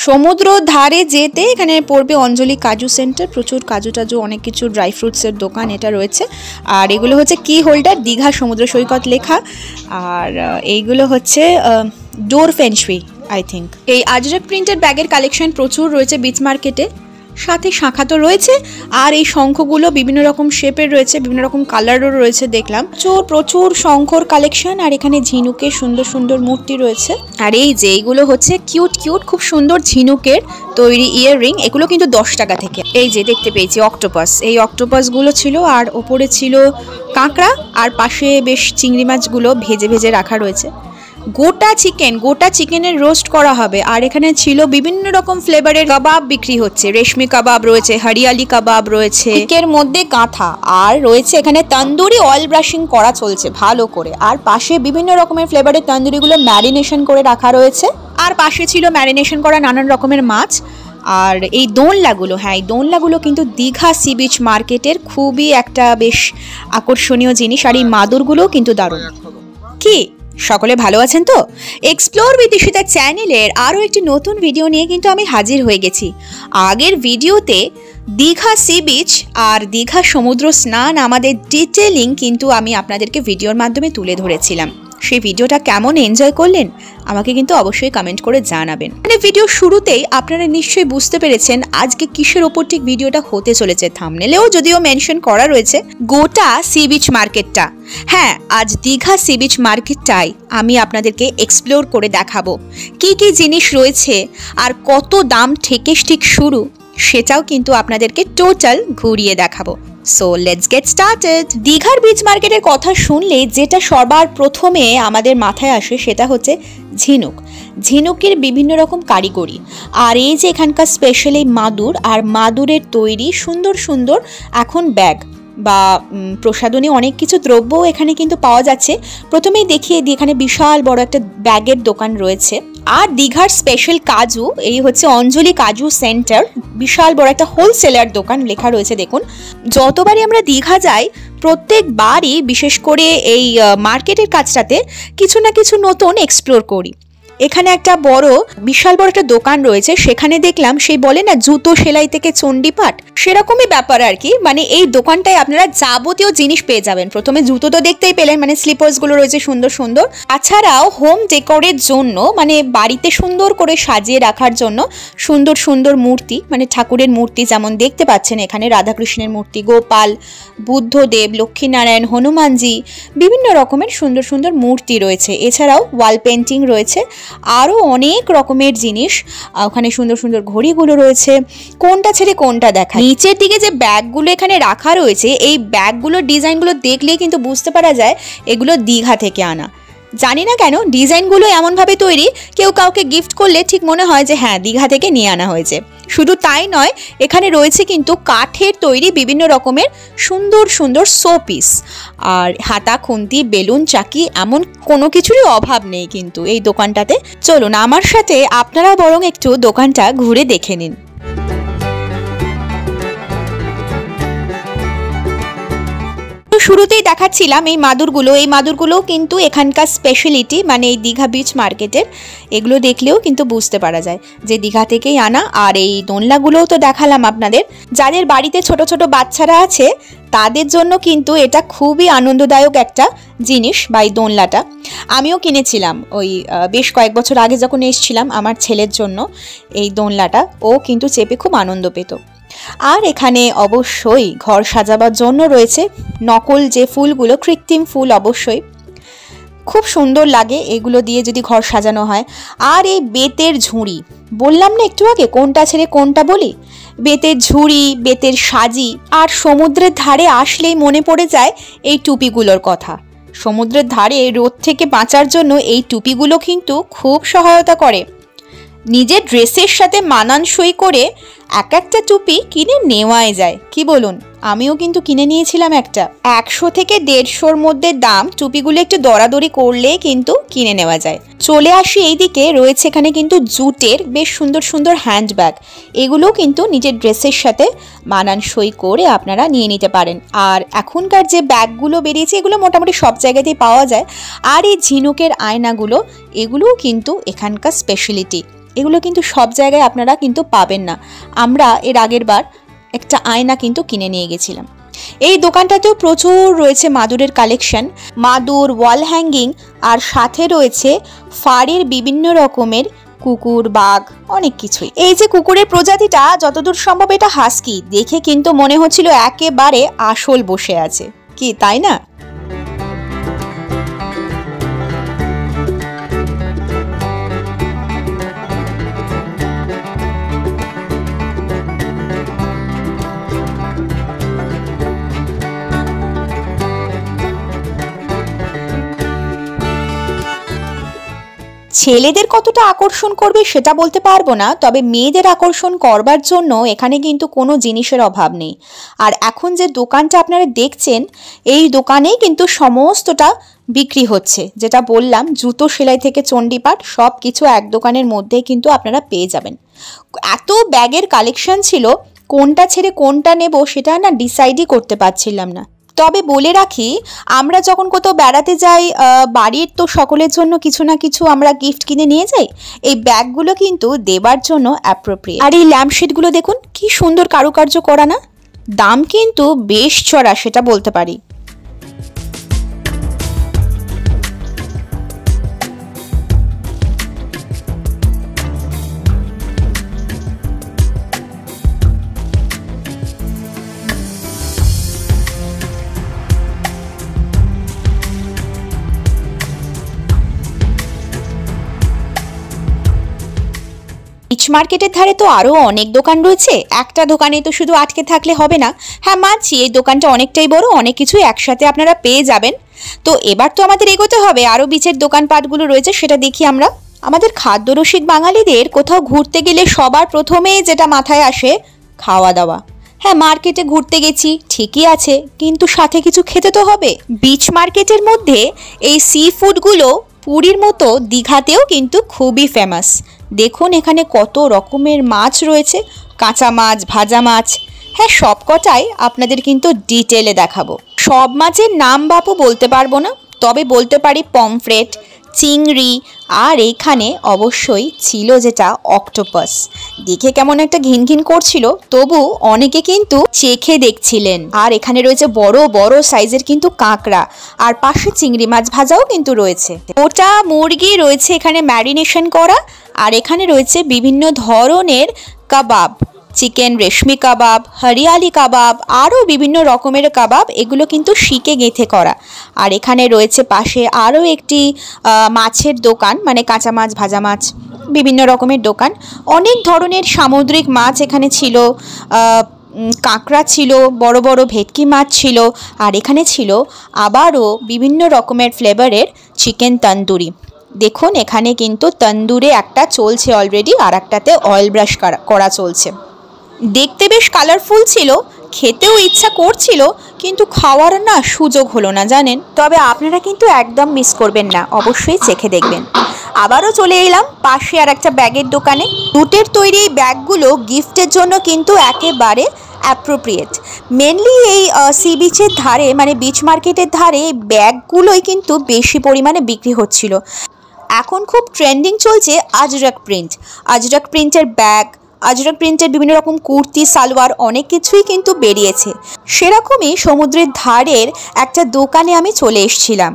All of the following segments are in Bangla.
সমুদ্র ধারে যেতে এখানে পড়বে অঞ্জলি কাজু সেন্টার, প্রচুর কাজু টাজু অনেক কিছু ড্রাই ফ্রুটসের দোকান এটা রয়েছে। আর এগুলো হচ্ছে কি হোল্ডার, দীঘা সমুদ্র সৈকত লেখা। আর এইগুলো হচ্ছে ডোর ফেনশুই আই থিঙ্ক। এই আজরাক প্রিন্টেড ব্যাগের কালেকশন প্রচুর রয়েছে বিচ মার্কেটে, সাথে শাখা তো রয়েছে। আর এই শঙ্খগুলো বিভিন্ন রকম শেপের রয়েছে, বিভিন্ন রকম কালারও রয়েছে দেখলাম। প্রচুর শঙ্খর কালেকশন। আর এখানে ঝিনুকের সুন্দর সুন্দর মূর্তি রয়েছে। আর এই যে এইগুলো হচ্ছে কিউট খুব সুন্দর ঝিনুকের তৈরি ইয়াররিং, এগুলো কিন্তু 10 টাকা থেকে। এই যে দেখতে পেয়েছি অক্টোপাস, এই অক্টোপাসগুলো ছিল। আর ওপরে ছিল কাঁকড়া, আর পাশে বেশ চিংড়ি মাছগুলো ভেজে ভেজে রাখা রয়েছে। গোটা চিকেনের রোস্ট করা হবে। আর এখানে ছিল বিভিন্ন রকম ফ্লেভারের কাবাব বিক্রি হচ্ছে, রেশমি কাবাব রয়েছে, হরিয়ালি কাবাব রয়েছে, এর মধ্যে গাঁথা। আর রয়েছে এখানে তন্দুরি অয়েল ব্রাশিং করা চলছে ভালো করে। আর পাশে বিভিন্ন রকমের ফ্লেভারের তন্দুরিগুলো ম্যারিনেশন করে রাখা রয়েছে। আর পাশে ছিল ম্যারিনেশন করা নানান রকমের মাছ। আর এই দোলনাগুলো, হ্যাঁ এই দোলনাগুলো কিন্তু দীঘা সি বিচ মার্কেটের খুবই একটা বেশ আকর্ষণীয় জিনিস। আর এই মাদুরগুলোও কিন্তু দারুণ। কি সকলে ভালো আছেন তো? এক্সপ্লোর উইথ ঈশিতা চ্যানেলের আরও একটি নতুন ভিডিও নিয়ে কিন্তু আমি হাজির হয়ে গেছি। আগের ভিডিওতে দীঘা সি বিচ আর দীঘা সমুদ্র স্নান আমাদের ডিটেলিং কিন্তু আমি আপনাদেরকে ভিডিওর মাধ্যমে তুলে ধরেছিলাম। সেই ভিডিওটা কেমন এনজয় করলেন আমাকে কিন্তু অবশ্যই কমেন্ট করে জানাবেন। মানে ভিডিও শুরুতেই আপনারা নিশ্চয়ই বুঝতে পেরেছেন আজকে কিসের ওপর ঠিক ভিডিওটা হতে চলেছে। থাম্বনেলেও যদিও মেনশন করা রয়েছে গোটা সি বিচ মার্কেটটা। হ্যাঁ, আজ দীঘা সি বিচ মার্কেটটাই আমি আপনাদেরকে এক্সপ্লোর করে দেখাবো। কি কি জিনিস রয়েছে আর কত দাম থেকে ঠিক শুরু, সেটাও কিন্তু আপনাদেরকে টোটাল ঘুরিয়ে দেখাবো। So let's get started. দীঘার বিচ মার্কেটের কথা শুনলে যেটা সবার প্রথমে আমাদের মাথায় আসে সেটা হচ্ছে ঝিনুকের বিভিন্ন রকম কারিগরি। আর এই যে এখানকার স্পেশালি মাদুর, আর মাদুরের তৈরি সুন্দর সুন্দর এখন ব্যাগ বা প্রসাধনী অনেক কিছু দ্রব্য এখানে কিন্তু পাওয়া যাচ্ছে। প্রথমেই দেখিয়ে দিই, এখানে বিশাল বড় একটা ব্যাগের দোকান রয়েছে। আর দীঘার স্পেশাল কাজু, এই হচ্ছে অঞ্জলি কাজু সেন্টার, বিশাল বড় একটা হোলসেলার দোকান লেখা রয়েছে। দেখুন, যতবারই আমরা দীঘা যাই প্রত্যেকবারই বিশেষ করে এই মার্কেটের কাজটাতে কিছু না কিছু নতুন এক্সপ্লোর করি। এখানে একটা বিশাল বড় একটা দোকান রয়েছে, সেখানে দেখলাম সেই বলে না জুতো সেলাই থেকে চণ্ডীপাঠ, সেরকমই ব্যাপার আর কি। মানে এই দোকানটায় আপনারা যাবতীয় জিনিস পেয়ে যাবেন। প্রথমে জুতো তো দেখতেই পেলেন, মানে স্লিপার্স গুলো রয়েছে সুন্দর সুন্দর। তাছাড়াও হোম ডেকোরের জন্য, মানে বাড়িতে সুন্দর করে সাজিয়ে রাখার জন্য সুন্দর সুন্দর মূর্তি, মানে ঠাকুরের মূর্তি যেমন দেখতে পাচ্ছেন এখানে রাধাকৃষ্ণের মূর্তি, গোপাল, বুদ্ধদেব, লক্ষ্মীনারায়ণ, হনুমানজি, বিভিন্ন রকমের সুন্দর সুন্দর মূর্তি রয়েছে। এছাড়াও ওয়াল পেন্টিং রয়েছে, আরও অনেক রকমের জিনিস। ওখানে সুন্দর সুন্দর ঘড়িগুলো রয়েছে, কোনটা ছেড়ে কোনটা দেখা। নিচের দিকে যে ব্যাগগুলো এখানে রাখা রয়েছে, এই ব্যাগগুলোর ডিজাইনগুলো দেখলেই কিন্তু বুঝতে পারা যায় এগুলো দীঘা থেকে আনা। জানি না কেন ডিজাইনগুলো এমনভাবে তৈরি, কেউ কাউকে গিফট করলে ঠিক মনে হয় যে হ্যাঁ দীঘা থেকে নিয়ে আনা হয়েছে। শুধু তাই নয়, এখানে রয়েছে কিন্তু কাঠের তৈরি বিভিন্ন রকমের সুন্দর সুন্দর শোপিস। আর হাতা, খুন্তি, বেলুন, চাকি এমন কোনো কিছুরই অভাব নেই কিন্তু এই দোকানটাতে। চলুন আমার সাথে আপনারা বরং একটু দোকানটা ঘুরে দেখে নিন। শুরুতেই দেখাচ্ছিলাম এই মাদুরগুলো কিন্তু এখানকার স্পেশালিটি, মানে এই দীঘা বিচ মার্কেটের। এগুলো দেখলেও কিন্তু বুঝতে পারা যায় যে দীঘা থেকেই আনা। আর এই দোলনাগুলোও তো দেখালাম আপনাদের। যাদের বাড়িতে ছোট ছোট বাচ্চারা আছে তাদের জন্য কিন্তু এটা খুবই আনন্দদায়ক একটা জিনিস বা এই দোলনাটা। আমিও কিনেছিলাম ওই বেশ কয়েক বছর আগে যখন এসেছিলাম আমার ছেলের জন্য এই দোলনাটা। ও কিন্তু চেপে খুব আনন্দ পেত। আর এখানে অবশ্যই ঘর সাজাবার জন্য রয়েছে নকল যে ফুলগুলো, কৃত্রিম ফুল, অবশ্যই খুব সুন্দর লাগে এগুলো দিয়ে যদি ঘর সাজানো হয়। আর এই বেতের ঝুড়ি, বললাম না একটু আগে কোনটা ছেড়ে কোনটা বলি, বেতের ঝুড়ি, বেতের সাজি। আর সমুদ্রের ধারে আসলেই মনে পড়ে যায় এই টুপিগুলোর কথা। সমুদ্রের ধারে রোদ থেকে বাঁচার জন্য এই টুপিগুলো কিন্তু খুব সহায়তা করে। নিজের ড্রেসের সাথে মানানসই করে এক একটা টুপি কিনে নেওয়াই যায়, কি বলুন? আমিও কিন্তু কিনে নিয়েছিলাম একটা। 100 থেকে 150-র মধ্যে দাম। টুপিগুলো একটু দরাদরি করলে কিন্তু কিনে নেওয়া যায়। চলে আসি এইদিকে, রয়েছে এখানে কিন্তু জুটের বেশ সুন্দর সুন্দর হ্যান্ডব্যাগ। এগুলো কিন্তু নিজের ড্রেসের সাথে মানানসই করে আপনারা নিয়ে নিতে পারেন। আর এখনকার যে ব্যাগগুলো বেরিয়েছে এগুলো মোটামুটি সব জায়গাতেই পাওয়া যায়। আর এই ঝিনুকের আয়নাগুলো, এগুলোও কিন্তু এখানকার স্পেশালিটি। এগুলো কিন্তু সব জায়গায় আপনারা কিন্তু পাবেন না। আমরা এর আগের বার একটা আয়না কিন্তু কিনে নিয়ে গেছিলাম। এই দোকানটাতেও প্রচুর রয়েছে মাদুরের কালেকশন, মাদুর, ওয়াল হ্যাঙ্গিং, আর সাথে রয়েছে ফাড়ের বিভিন্ন রকমের কুকুর, বাঘ, অনেক কিছুই। এই যে কুকুরের প্রজাতিটা, যতদূর সম্ভব এটা হাস্কি, দেখে কিন্তু মনে হচ্ছিল একেবারে আসল বসে আছে, কি তাই না? ছেলেদের কতটা আকর্ষণ করবে সেটা বলতে পারবো না, তবে মেয়েদের আকর্ষণ করবার জন্য এখানে কিন্তু কোনো জিনিসের অভাব নেই। আর এখন যে দোকানটা আপনারা দেখছেন, এই দোকানেই কিন্তু সমস্তটা বিক্রি হচ্ছে। যেটা বললাম, জুতো সেলাই থেকে চণ্ডীপাঠ সব কিছু এক দোকানের মধ্যেই কিন্তু আপনারা পেয়ে যাবেন। এত ব্যাগের কালেকশন ছিল, কোনটা ছেড়ে কোনটা নেব সেটা না ডিসাইডই করতে পারছিলাম না। তবে বলে রাখি, আমরা যখন কোথাও বেড়াতে যাই, বাড়ির তো সকলের জন্য কিছু না কিছু আমরা গিফট কিনে নিয়ে যাই। এই ব্যাগগুলো কিন্তু দেবার জন্য অ্যাপ্রোপ্রিয়েট। আর এই ল্যাম্পশেডগুলো দেখুন কি সুন্দর কারুকার্য করা না, দাম কিন্তু বেশ চড়া সেটা বলতে পারি। বিচ মার্কেটের ধারে তো আরও অনেক দোকান রয়েছে, একটা দোকানে তো শুধু আটকে থাকলে হবে না। হ্যাঁ মানছি, এই দোকানটা অনেকটাই বড়, অনেক কিছু একসাথে আপনারা পেয়ে যাবেন। তো এবার তো আমাদের এগোতে হবে, আরও বিচের দোকানপাটগুলো রয়েছে সেটা দেখি আমরা। আমাদের খাদ্যরসিক বাঙালিদের কোথাও ঘুরতে গেলে সবার প্রথমেই যেটা মাথায় আসে, খাওয়া দাওয়া। হ্যাঁ, মার্কেটে ঘুরতে গেছি ঠিকই আছে, কিন্তু সাথে কিছু খেতে তো হবে। বিচ মার্কেটের মধ্যে এই সি ফুডগুলো পুরীর মতো দীঘাতেও কিন্তু খুবই ফেমাস। দেখুন এখানে কত রকমের মাছ রয়েছে, কাঁচা মাছ, ভাজা মাছ। হ্যাঁ, সব কটাই আপনাদের কিন্তু ডিটেলে দেখাবো। সব মাছের নাম বাপু বলতে পারবো না, তবে বলতে পারি পমফ্রেট, চিংড়ি, আর এইখানে অবশ্যই ছিল যেটা অক্টোপাস। দেখে কেমন একটা ঘিন ঘিন করছিল, তবু অনেকে কিন্তু চেখে দেখছিলেন। আর এখানে রয়েছে বড় বড় সাইজের কিন্তু কাঁকড়া, আর পাশে চিংড়ি মাছ ভাজাও কিন্তু রয়েছে। ওটা মুরগি রয়েছে এখানে ম্যারিনেশন করা, আর এখানে রয়েছে বিভিন্ন ধরনের কাবাব, চিকেন রেশমি কাবাব, হরিয়ালি কাবাব, আরও বিভিন্ন রকমের কাবাব। এগুলো কিন্তু শিকে গেঁথে করা। আর এখানে রয়েছে পাশে আরও একটি মাছের দোকান, মানে কাঁচা মাছ, ভাজা মাছ, বিভিন্ন রকমের দোকান। অনেক ধরনের সামুদ্রিক মাছ এখানে ছিল, কাঁকড়া ছিল, বড় বড় ভেটকি মাছ ছিল, আর এখানে ছিল আবারও বিভিন্ন রকমের ফ্লেভারের চিকেন তন্দুরি। দেখুন এখানে কিন্তু তন্দুরে একটা চলছে অলরেডি, আর একটাতে অয়েল ব্রাশ করা চলছে। দেখতে বেশ কালারফুল ছিল, খেতেও ইচ্ছা করছিল, কিন্তু খাওয়ার না সুযোগ হলো না জানেন। তবে আপনারা কিন্তু একদম মিস করবেন না, অবশ্যই চেখে দেখবেন। আবারও চলে এলাম পাশে আর একটা ব্যাগের দোকানে। জুটের তৈরি এই ব্যাগগুলো গিফটের জন্য কিন্তু একেবারে অ্যাপ্রোপ্রিয়েট। মেনলি এই সি বিচের ধারে, মানে বিচ মার্কেটের ধারে এই ব্যাগগুলোই কিন্তু বেশি পরিমাণে বিক্রি হচ্ছিল। এখন খুব ট্রেন্ডিং চলছে আজরাক প্রিন্ট, আজরাক প্রিন্টের ব্যাগ, আজরাক প্রিন্টের বিভিন্ন রকম কুর্তি, সালোয়ার, অনেক কিছুই কিন্তু বেরিয়েছে। সেরকমই সমুদ্রের ধারের একটা দোকানে আমি চলে এসেছিলাম।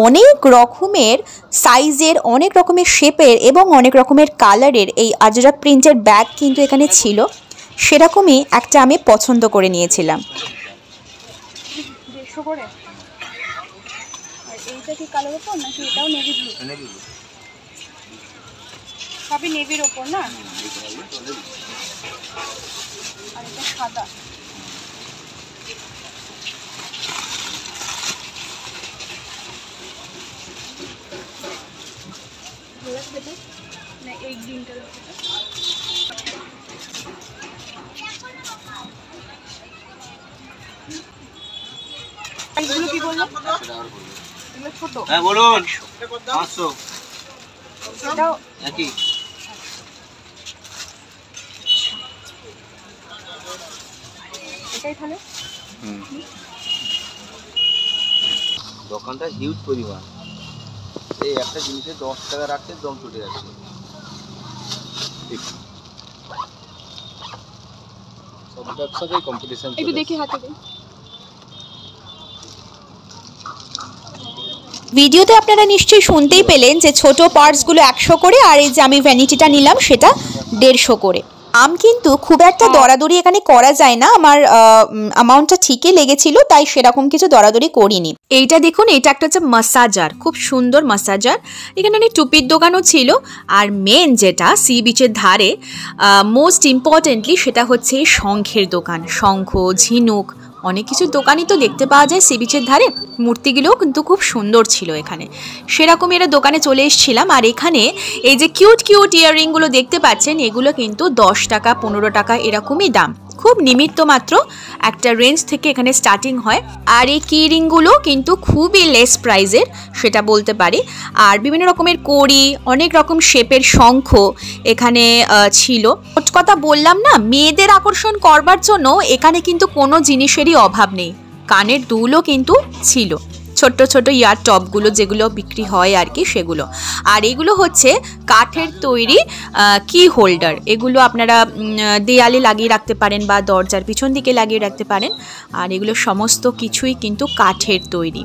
অনেক রকমের সাইজের, অনেক রকমের শেপের এবং অনেক রকমের কালারের এই আজরাক প্রিন্টের ব্যাগ কিন্তু এখানে ছিল। সেরকমই একটা আমি পছন্দ করে নিয়েছিলাম। সবই নেভির ওপর না, আর এটা সাদা। এই গ্রিনটা এইগুলো কি বললো? এগুলো ছোট। হ্যাঁ বলুন। 500 এটাও একই। এটাই তাহলে দোকানটা হিউজ পরিমাণ। এই একটা জিনিসে 10 টাকা রাখতে দম ছুটে যাচ্ছে। সব ব্যবসাতেই কম্পিটিশন। একটু দেখে হাতে দিন। ভিডিওতে আপনারা নিশ্চয়ই শুনতেই পেলেন যে ছোট পার্টসগুলো 100 করে, আর এই যে আমি ভ্যানিটিটা নিলাম সেটা 150 করে। কিন্তু খুব একটা দরাদরি এখানে করা যায় না, আমার অ্যামাউন্টটা ঠিকই লেগেছিল, তাই সেরকম কিছু দরাদরি করিনি। এইটা দেখুন, এটা একটা হচ্ছে মাসাজার, খুব সুন্দর মাসাজার। এখানে অনেক টুপির দোকানও ছিল, আর মেন যেটা সি বিচের ধারে মোস্ট ইম্পর্টেন্টলি সেটা হচ্ছে শঙ্খের দোকান। শঙ্খ, ঝিনুক, অনেক কিছু দোকানই তো দেখতে পাওয়া যায় সি বিচের ধারে। মূর্তিগুলোও কিন্তু খুব সুন্দর ছিল এখানে, সেরকমই একটা দোকানে চলে এসেছিলাম। আর এখানে এই যে কিউট কিউট ইয়াররিংগুলো দেখতে পাচ্ছেন, এগুলো কিন্তু 10 টাকা 15 টাকা এরকমই দাম, খুব নিমিত্ত মাত্র একটা রেঞ্জ থেকে এখানে স্টার্টিং হয়। আর এই কি রিংগুলো কিন্তু খুবই লেস প্রাইজের সেটা বলতে পারি। আর বিভিন্ন রকমের কড়ি, অনেক রকম শেপের শঙ্খ এখানে ছিল। কথা বললাম না, মেয়েদের আকর্ষণ করবার জন্য এখানে কিন্তু কোনো জিনিসেরই অভাব নেই। কানের দুলও কিন্তু ছিল, ছোট্ট ছোট ইয়ার টপগুলো যেগুলো বিক্রি হয় আর কি সেগুলো। আর এগুলো হচ্ছে কাঠের তৈরি কি হোল্ডার, এগুলো আপনারা দেয়ালে লাগিয়ে রাখতে পারেন বা দরজার পিছন দিকে লাগিয়ে রাখতে পারেন। আর এগুলো সমস্ত কিছুই কিন্তু কাঠের তৈরি।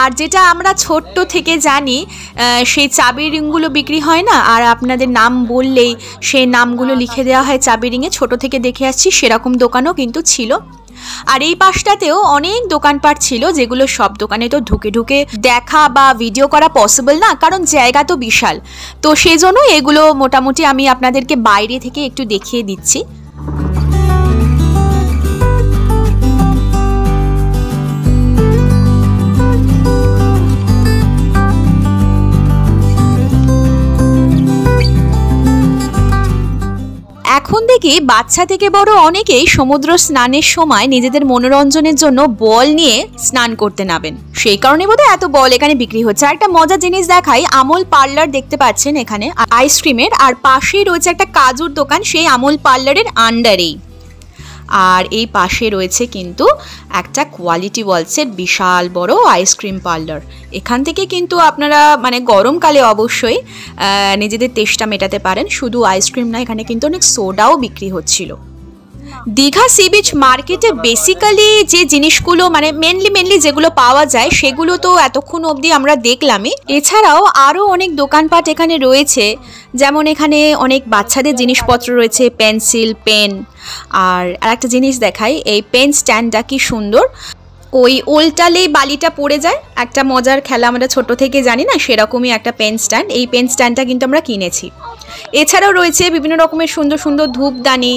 আর যেটা আমরা ছোট্ট থেকে জানি, সেই চাবি রিংগুলো বিক্রি হয় না, আর আপনাদের নাম বললেই সেই নামগুলো লিখে দেওয়া হয় চাবি রিংয়ে, ছোট থেকে দেখে আসছি, সেরকম দোকানও কিন্তু ছিল। আর এই পাশটাতেও অনেক দোকানপাট ছিল, যেগুলো সব দোকানে তো ঢুকে ঢুকে দেখা বা ভিডিও করা পসিবল না, কারণ জায়গা তো বিশাল। তো সেই জন্য এগুলো মোটামুটি আমি আপনাদেরকে বাইরে থেকে একটু দেখিয়ে দিচ্ছি। এখন দেখি বাচ্চা থেকে বড় অনেকেই সমুদ্র স্নানের সময় নিজেদের মনোরঞ্জনের জন্য বল নিয়ে স্নান করতে নামেন, সেই কারণে বোধহয় এত বল এখানে বিক্রি হচ্ছে। একটা মজার জিনিস দেখাই, আমুল পার্লার দেখতে পাচ্ছেন এখানে আইসক্রিমের, আর পাশেই রয়েছে একটা কাজুর দোকান, সেই আমুল পার্লারের আন্ডারেই। আর এই পাশে রয়েছে কিন্তু একটা কোয়ালিটি ওয়ালসের বিশাল বড় আইসক্রিম পার্লার। এখান থেকে কিন্তু আপনারা মানে গরমকালে অবশ্যই নিজেদের তেষ্টা মেটাতে পারেন। শুধু আইসক্রিম না, এখানে কিন্তু অনেক সোডাও বিক্রি হচ্ছিল। দীঘা সি বিচ মার্কেটে বেসিক্যালি যে জিনিসগুলো মানে মেনলি যেগুলো পাওয়া যায় সেগুলো তো এতক্ষণ অবধি আমরা দেখলামই। এছাড়াও আরও অনেক দোকানপাট এখানে রয়েছে, যেমন এখানে অনেক বাচ্চাদের জিনিসপত্র রয়েছে, পেন্সিল, পেন। আর একটা জিনিস দেখাই, এই পেন স্ট্যান্ডটা কি সুন্দর, ওই ওলটালেই বালিটা পড়ে যায়, একটা মজার খেলা আমরা ছোট থেকে জানি না, সেরকমই একটা পেন স্ট্যান্ড। এই পেন স্ট্যান্ডটা কিন্তু আমরা কিনেছি। এছাড়াও রয়েছে বিভিন্ন রকমের সুন্দর সুন্দর ধূপদানি,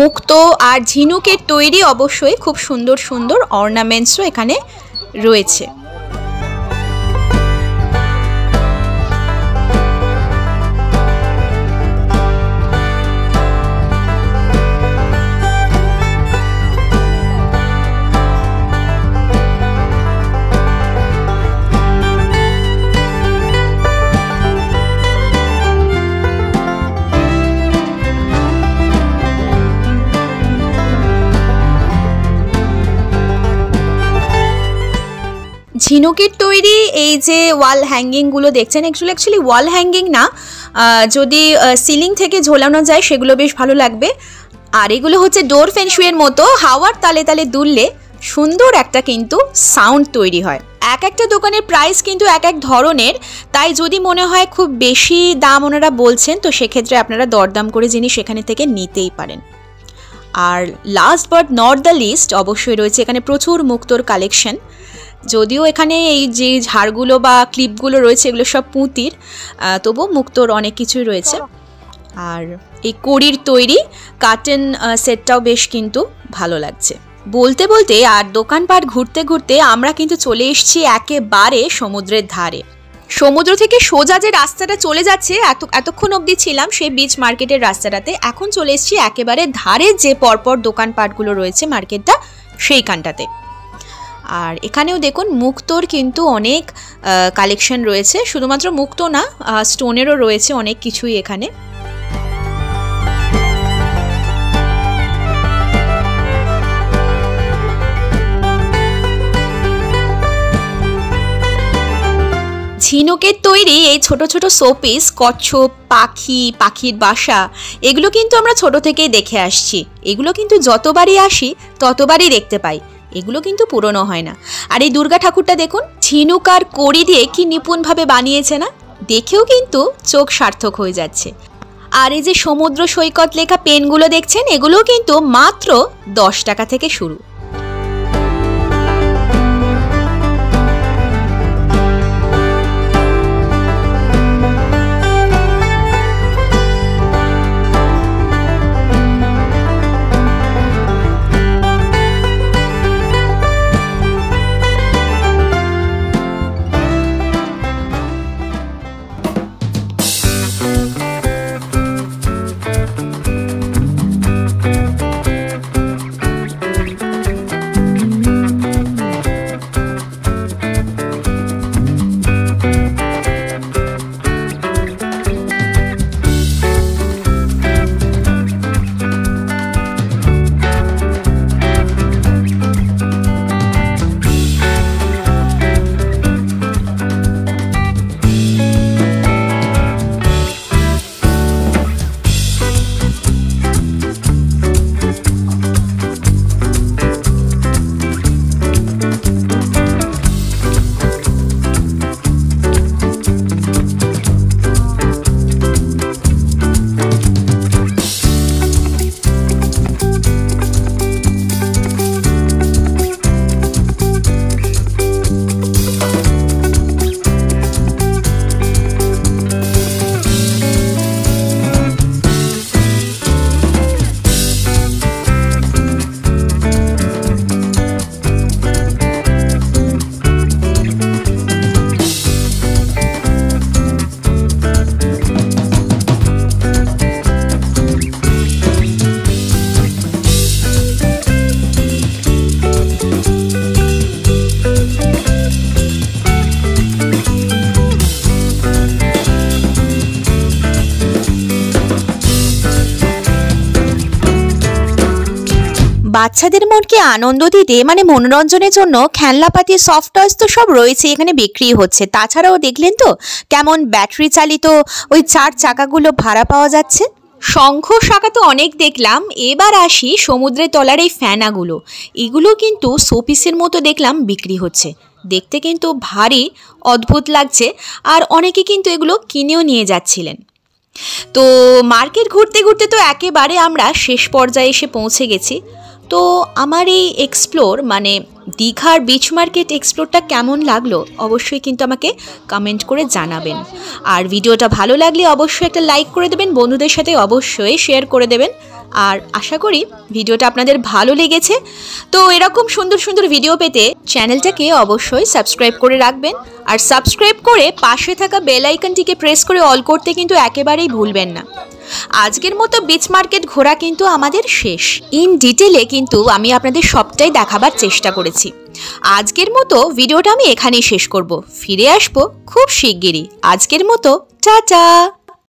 মুক্তো আর ঝিনুকের তৈরি অবশ্যই খুব সুন্দর সুন্দর অর্নামেন্টসও এখানে রয়েছে। ঝিনুকের তৈরি এই যে ওয়াল হ্যাঙ্গিংগুলো দেখছেন, অ্যাকচুয়ালি ওয়াল হ্যাঙ্গিং না, যদি সিলিং থেকে ঝোলানো যায় সেগুলো বেশ ভালো লাগবে। আর এগুলো হচ্ছে ডোর ফেংশুইয়ের মতো, হাওয়ার তালে তালে দুললে সুন্দর একটা কিন্তু সাউন্ড তৈরি হয়। এক একটা দোকানের প্রাইস কিন্তু এক এক ধরনের, তাই যদি মনে হয় খুব বেশি দাম ওনারা বলছেন, তো সেক্ষেত্রে আপনারা দরদাম করে জিনিস এখানে থেকে নিতেই পারেন। আর last but not the least, অবশ্যই রয়েছে এখানে প্রচুর মুক্তোর কালেকশন। যদিও এখানে এই যে ঝাড়গুলো বা ক্লিপগুলো রয়েছে এগুলো সব পুঁতির, তবু মুক্তোর অনেক কিছুই রয়েছে। আর এই কড়ির তৈরি কার্টেন সেটটাও বেশ কিন্তু ভালো লাগছে। বলতে বলতে আর দোকানপাট ঘুরতে ঘুরতে আমরা কিন্তু চলে এসেছি একেবারে সমুদ্রের ধারে। সমুদ্র থেকে সোজা যে রাস্তাটা চলে যাচ্ছে, এতক্ষণ অবধি ছিলাম সেই বিচ মার্কেটের রাস্তাটাতে, এখন চলে এসেছি একেবারে ধারে যে পরপর দোকানপাটগুলো রয়েছে মার্কেটটা সেইখানটাতে। আর এখানেও দেখুন মুক্তোর কিন্তু অনেক কালেকশন রয়েছে, শুধুমাত্র মুক্তো না, স্টোনেরও রয়েছে অনেক কিছুই এখানে। ঝিনুকের তৈরি এই ছোট ছোট শোপিস, কচ্ছপ, পাখি, পাখির বাসা, এগুলো কিন্তু আমরা ছোট থেকেই দেখে আসছি। এগুলো কিন্তু যতবারই আসি ততবারই দেখতে পাই, এগুলো কিন্তু পুরনো হয় না। আর এই দুর্গা ঠাকুরটা দেখুন, ঝিনুক আর কড়ি দিয়ে কি নিপুণভাবে বানিয়েছে না, দেখেও কিন্তু চোখ সার্থক হয়ে যাচ্ছে। আর এই যে সমুদ্র সৈকত লেখা পেনগুলো দেখছেন, এগুলোও কিন্তু মাত্র 10 টাকা থেকে শুরু। বাচ্চাদের মনকে আনন্দ দিতে মানে মনোরঞ্জনের জন্য খেলনাপাতি, সফট টয়স তো সব রয়েছে, এখানে বিক্রি হচ্ছে। তাছাড়াও দেখলেন তো কেমন ব্যাটারি চালিত ওই 4 চাকাগুলো ভাড়া পাওয়া যাচ্ছে। শঙ্খ শাখা তো অনেক দেখলাম, এবার আসি সমুদ্রের তলার এই ফ্যানাগুলো। এগুলো কিন্তু শোপিসের মতো দেখলাম বিক্রি হচ্ছে, দেখতে কিন্তু ভারী অদ্ভুত লাগছে, আর অনেকে কিন্তু এগুলো কিনেও নিয়ে যাচ্ছিলেন। তো মার্কেট ঘুরতে ঘুরতে তো একেবারে আমরা শেষ পর্যায়ে এসে পৌঁছে গেছি। তো আমার এই এক্সপ্লোর মানে দীঘার বিচ মার্কেট এক্সপ্লোরটা কেমন লাগলো অবশ্যই কিন্তু আমাকে কমেন্ট করে জানাবেন। আর ভিডিওটা ভালো লাগলে অবশ্যই একটা লাইক করে দেবেন, বন্ধুদের সাথে অবশ্যই শেয়ার করে দেবেন। আর আশা করি ভিডিওটা আপনাদের ভালো লেগেছে। তো এরকম সুন্দর সুন্দর ভিডিও পেতে চ্যানেলটাকে অবশ্যই সাবস্ক্রাইব করে রাখবেন, আর সাবস্ক্রাইব করে পাশে থাকা বেল আইকনটিকে প্রেস করে অল করতে কিন্তু একেবারেই ভুলবেন না। আজকের মতো বিচ মার্কেট ঘোরা কিন্তু আমাদের শেষ। ইন ডিটেলে কিন্তু আমি আপনাদের সবটাই দেখাবার চেষ্টা করেছি। আজকের মতো ভিডিওটা আমি এখানেই শেষ করব, ফিরে আসবো খুব শিগগিরই। আজকের মতো টাটা।